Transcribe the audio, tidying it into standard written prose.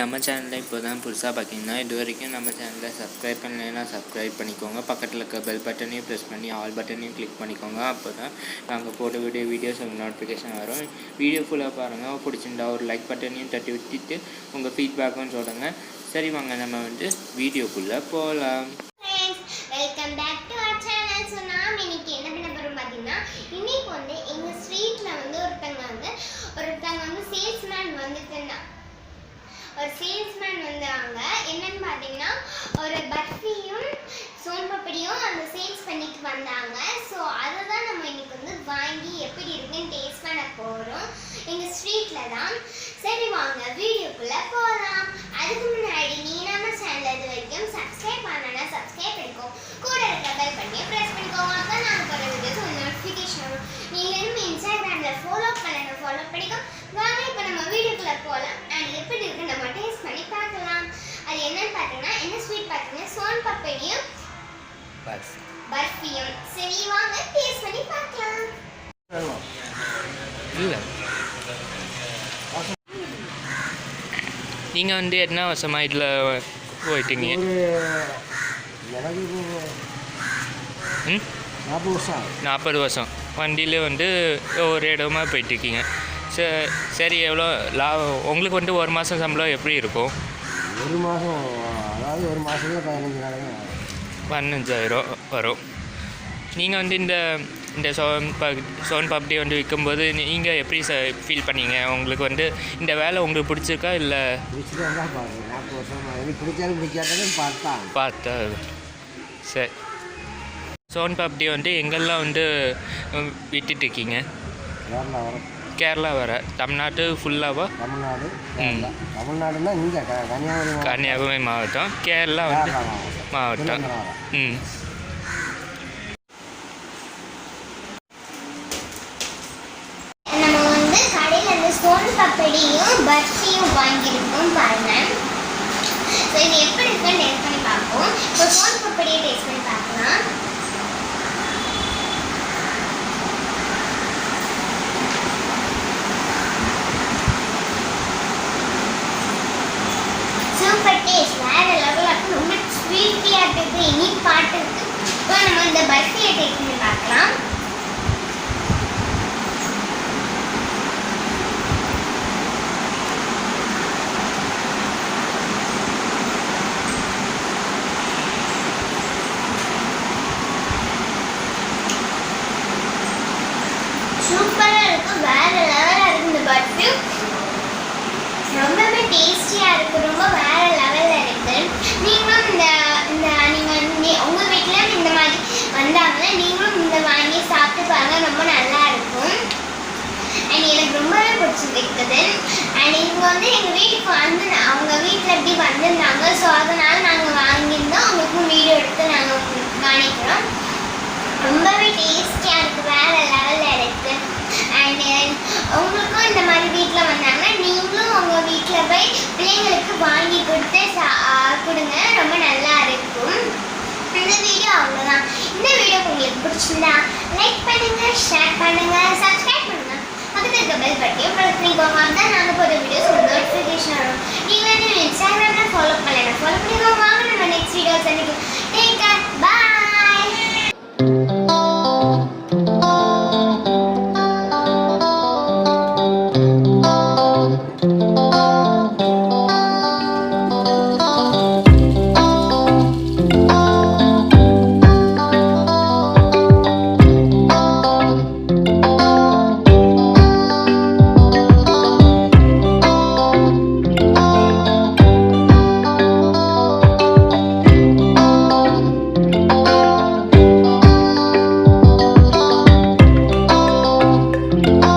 நம்ம சேனலில் இப்போ தான் புதுசாக பார்த்தீங்கன்னா இது வரைக்கும் நம்ம சேனலில் சப்ஸ்கிரைப் பண்ணலைன்னா சப்ஸ்கிரைப் பண்ணிக்கோங்க. பக்கத்தில் இருக்க பெல் பட்டனையும் ப்ரெஸ் பண்ணி ஆல் பட்டனையும் கிளிக் பண்ணிக்கோங்க. அப்போ தான் நாங்கள் போட்ட வீடியோஸ் உங்களுக்கு நோட்டிஃபிகேஷன் வரும். வீடியோ ஃபுல்லாக பாருங்கள். பிடிச்சிருந்தா ஒரு லைக் பட்டனையும் தட்டி விட்டுட்டு உங்கள் ஃபீட்பேக்கும் சொல்லுங்கள். சரி வாங்க நம்ம வீடியோக்குள்ளே போகலாம். Welcome back to our channel. So நாம் இன்னைக்கு என்ன பண்ண போகிறோம் பார்த்தீங்கன்னா, இன்னைக்கு எங்கள் ஸ்ட்ரீட்டில் ஒருத்தங்க சேல்ஸ்மேன் வந்தாங்க. என்னன்னு பார்த்தீங்கன்னா, ஒரு பர்ஃபியும் சோன் பப்படியும் அந்த சேல்ஸ் பண்ணிட்டு வந்தாங்க. ஸோ அதை தான் நம்ம இன்னைக்கு வாங்கி எப்படி இருக்குன்னு டேஸ்ட் பண்ண போகிறோம். எங்கள் ஸ்ட்ரீட்டில் தான். சரி வாங்க வீடியோக்குள்ளே போகலாம். அதுக்கு முன்னாடி நீ நம்ம சேனல் இது வரைக்கும் சப்ஸ்கிரைப் பண்ணனா சப்ஸ்கிரைப் பண்ணிக்கோங்க. கூட இருக்க பெல் பட்டனை ப்ரெஸ் பண்ணிக்கோங்க. அப்போ நாங்கள் போகிற வீடியோஸ் உங்களுக்கு நோட்டிஃபிகேஷன் வரும். நீங்கள் இன்ஸ்டாகிராமில் ஃபாலோ பண்ணிக்கோ. வாங்க இப்போ நம்ம வீடியோக்குள்ளே போகலாம். அண்ட் எப்படி இருக்கு நம்ம டேஸ்ட் பண்ணி பார்க்கலாம். அது என்னன்னு பார்த்தீங்கன்னா, என்ன ஸ்வீட் பார்த்தீங்கன்னா சோன் பப்படியும் பர்ஃபியும். சரி வாங்க டேஸ்ட் பண்ணி பார்க்கலாம். நீங்கள் என்ன வருஷமாக இதில் போயிட்டீங்க? 40 வருஷம் வண்டியில் ஒரு இடமா போயிட்டுருக்கீங்க. சரி எவ்வளோ உங்களுக்கு ஒரு மாதம் சம்பளம் எப்படி இருக்கும்? ஒரு மாதம், அதாவது ஒரு மாதத்தில் 15,000 வரும். நீங்கள் இந்த சோன் பாப்டி விற்கும்போது நீங்கள் எப்படி ஃபீல் பண்ணீங்க? உங்களுக்கு இந்த வேலை உங்களுக்கு பிடிச்சிருக்கா இல்லை? பிடிச்சிட்டு 40 வருஷம் எனக்கு பிடிச்சாலும் பிடிக்காட்டாலும் பார்த்தா. சரி, சோன் பாப்டி எங்கெல்லாம் விட்டுட்ருக்கீங்க? கேரளா வர தமிழ்நாட்டு ஃபுல்லாவா? தமிழ்நாடுனா இங்கே கன்னியாகுமரி மாவட்டம், கேரளா மாவட்டம். நம்ம கடையில் சோன் பப்படியும் பர்ஃபியும் வாங்கியிருக்கோம் பாருங்க. ஸோ இது எப்படி இருக்குன்னு டேஸ்ட் பண்ணி பார்ப்போம். இப்போ சோன் பப்படியை டேஸ்ட் பண்ணி பார்க்கலாம். சூப்பர் டேஸ்ட், வேற லெவலில் இருக்கும். ரொம்ப ஸ்வீட்டியாக இருக்குது, இனிப்பாட்டு இருக்குது. இப்போ நம்ம இந்த பர்ஃபியை டேஸ்ட் பண்ணி பார்க்கலாம். சூப்பராக இருக்கும், வேற லெவலாக இருக்குது. இந்த பர்ஃபி ரொம்பவே டேஸ்டியாக இருக்குது, ரொம்ப வேற லெவலில் இருக்குது. நீங்களும் நீங்கள் உங்கள் வீட்டில் இந்த மாதிரி வந்தாங்கன்னா நீங்களும் இந்த வாங்கி சாப்பிட்டு பாருங்கள், ரொம்ப நல்லா இருக்கும். அண்ட் எனக்கு ரொம்பவே பிடிச்சிருக்குது. அண்ட் இவங்க எங்கள் வீட்டுக்கு அவங்க வீட்டில் எப்படி வந்திருந்தாங்க. ஸோ அதனால் நாங்கள் வாங்கியிருந்தோம். அவங்களுக்கும் வீடியோ எடுத்து நாங்கள் காணிக்கிறோம். ரொம்பவே டேஸ்டியாக இருக்குது, வேறு லெவலில் இருக்குது. அண்டு உங்களுக்கும் இந்த மாதிரி வீட்டில் வந்தாங்கன்னா நீங்களும் உங்கள் வீட்டில் போய் பிள்ளைங்களுக்கு வாங்கி கொடுங்க, ரொம்ப நல்லா இருக்கும். இந்த வீடியோ அவ்வளோதான். இந்த வீடியோ உங்களுக்கு பிடிச்சிருந்தா லைக் பண்ணுங்கள், ஷேர் பண்ணுங்கள், சப்ஸ்கிரைப் பண்ணுங்கள். பக்கத்தில் இருக்க பெல் பட்டனையும் ப்ரெஸ் பண்ணிக்கோங்க. தான் நாங்கள் போகிற வீடியோஸ் உங்களுக்கு நோட்டிஃபிகேஷன் வரும். நீங்கள் இன்ஸ்டாகிராமில் ஃபாலோ பண்ணிக்கோங்க. வாங்க நம்ம நெக்ஸ்ட் வீடியோஸ் அன்றைக்கி. டேக் கேர், பாய்.